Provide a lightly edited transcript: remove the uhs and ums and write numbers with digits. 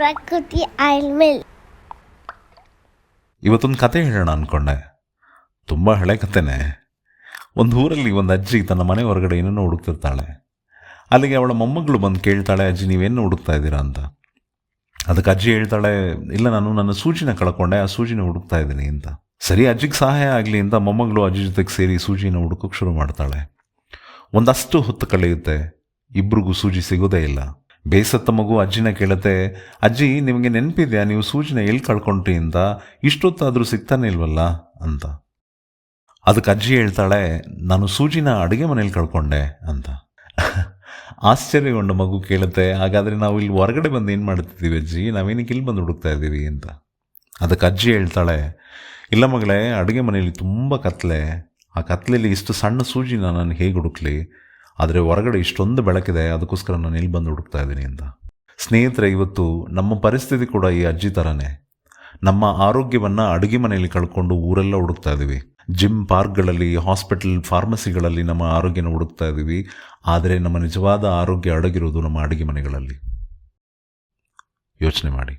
ಪ್ರಕೃತಿ oil mill. ಇವತ್ತೊಂದು ಕತೆ ಹೇಳೋಣ ಅಂದ್ಕೊಂಡೆ. ತುಂಬ ಹಳೆ ಕತೆನೇ. ಒಂದು ಊರಲ್ಲಿ ಒಂದು ಅಜ್ಜಿ ತನ್ನ ಮನೆ ಹೊರಗಡೆ ಏನನ್ನೋ ಹುಡುಕ್ತಿರ್ತಾಳೆ. ಅಲ್ಲಿಗೆ ಅವಳ ಮೊಮ್ಮಗಳು ಬಂದು ಕೇಳ್ತಾಳೆ, ಅಜ್ಜಿ ನೀವೇನು ಹುಡುಕ್ತಾ ಇದ್ದೀರಾ ಅಂತ. ಅದಕ್ಕೆ ಅಜ್ಜಿ ಹೇಳ್ತಾಳೆ, ಇಲ್ಲ ನಾನು ನನ್ನ ಸೂಜಿನ ಕಳ್ಕೊಂಡೆ, ಆ ಸೂಜಿನ ಹುಡುಕ್ತಾ ಇದ್ದೀನಿ ಅಂತ. ಸರಿ, ಅಜ್ಜಿಗೆ ಸಹಾಯ ಆಗಲಿ ಅಂತ ಮೊಮ್ಮಗಳು ಅಜ್ಜಿ ಜೊತೆಗೆ ಸೇರಿ ಸೂಜಿನ ಹುಡುಕೋಕೆ ಶುರು ಮಾಡ್ತಾಳೆ. ಒಂದಷ್ಟು ಹೊತ್ತು ಕಳೆಯುತ್ತೆ, ಇಬ್ರಿಗೂ ಸೂಜಿ ಸಿಗೋದೇ ಇಲ್ಲ. ಬೇಸತ್ತ ಮಗು ಅಜ್ಜಿನ ಕೇಳುತ್ತೆ, ಅಜ್ಜಿ ನಿಮಗೆ ನೆನಪಿದೆಯಾ ನೀವು ಸೂಜಿನ ಎಲ್ಲಿ ಕಳ್ಕೊಂಡ್ರಿ ಅಂತ, ಇಷ್ಟೊತ್ತಾದರೂ ಸಿಗ್ತಾನೆ ಇಲ್ವಲ್ಲ ಅಂತ. ಅದಕ್ಕೆ ಅಜ್ಜಿ ಹೇಳ್ತಾಳೆ, ನಾನು ಸೂಜಿನ ಅಡುಗೆ ಮನೇಲಿ ಕಳ್ಕೊಂಡೆ ಅಂತ. ಆಶ್ಚರ್ಯಗೊಂಡ ಮಗು ಕೇಳುತ್ತೆ, ಹಾಗಾದರೆ ನಾವು ಇಲ್ಲಿ ಹೊರಗಡೆ ಬಂದು ಏನು ಮಾಡ್ತಿದ್ದೀವಿ ಅಜ್ಜಿ, ನಾವೇನಕ್ಕೆ ಇಲ್ಲಿ ಬಂದು ಹುಡುಕ್ತಾ ಇದ್ದೀವಿ ಅಂತ. ಅದಕ್ಕೆ ಅಜ್ಜಿ ಹೇಳ್ತಾಳೆ, ಇಲ್ಲ ಮಗಳೇ, ಅಡುಗೆ ಮನೆಯಲ್ಲಿ ತುಂಬ ಕತ್ಲೆ, ಆ ಕತ್ಲೆಯಲ್ಲಿ ಇಷ್ಟು ಸಣ್ಣ ಸೂಜಿನ ನಾನು ಹೇಗೆ ಹುಡುಕ್ಲಿ, ಆದರೆ ಹೊರಗಡೆ ಇಷ್ಟೊಂದು ಬೆಳಕಿದೆ, ಅದಕ್ಕೋಸ್ಕರ ನಾನು ಇಲ್ಲಿ ಬಂದು ಹುಡುಕ್ತಾ ಇದ್ದೀನಿ ಅಂತ. ಸ್ನೇಹಿತರೆ, ಇವತ್ತು ನಮ್ಮ ಪರಿಸ್ಥಿತಿ ಕೂಡ ಈ ಅಜ್ಜಿ ಥರನೇ. ನಮ್ಮ ಆರೋಗ್ಯವನ್ನು ಅಡುಗೆ ಮನೆಯಲ್ಲಿ ಕಳ್ಕೊಂಡು ಊರೆಲ್ಲ ಹುಡುಕ್ತಾ ಇದ್ದೀವಿ. ಜಿಮ್, ಪಾರ್ಕ್ಗಳಲ್ಲಿ, ಹಾಸ್ಪಿಟಲ್, ಫಾರ್ಮಸಿಗಳಲ್ಲಿ ನಮ್ಮ ಆರೋಗ್ಯನ ಹುಡುಕ್ತಾ ಇದ್ದೀವಿ. ಆದರೆ ನಮ್ಮ ನಿಜವಾದ ಆರೋಗ್ಯ ಅಡಗಿರೋದು ನಮ್ಮ ಅಡುಗೆ ಮನೆಗಳಲ್ಲಿ. ಯೋಚನೆ ಮಾಡಿ.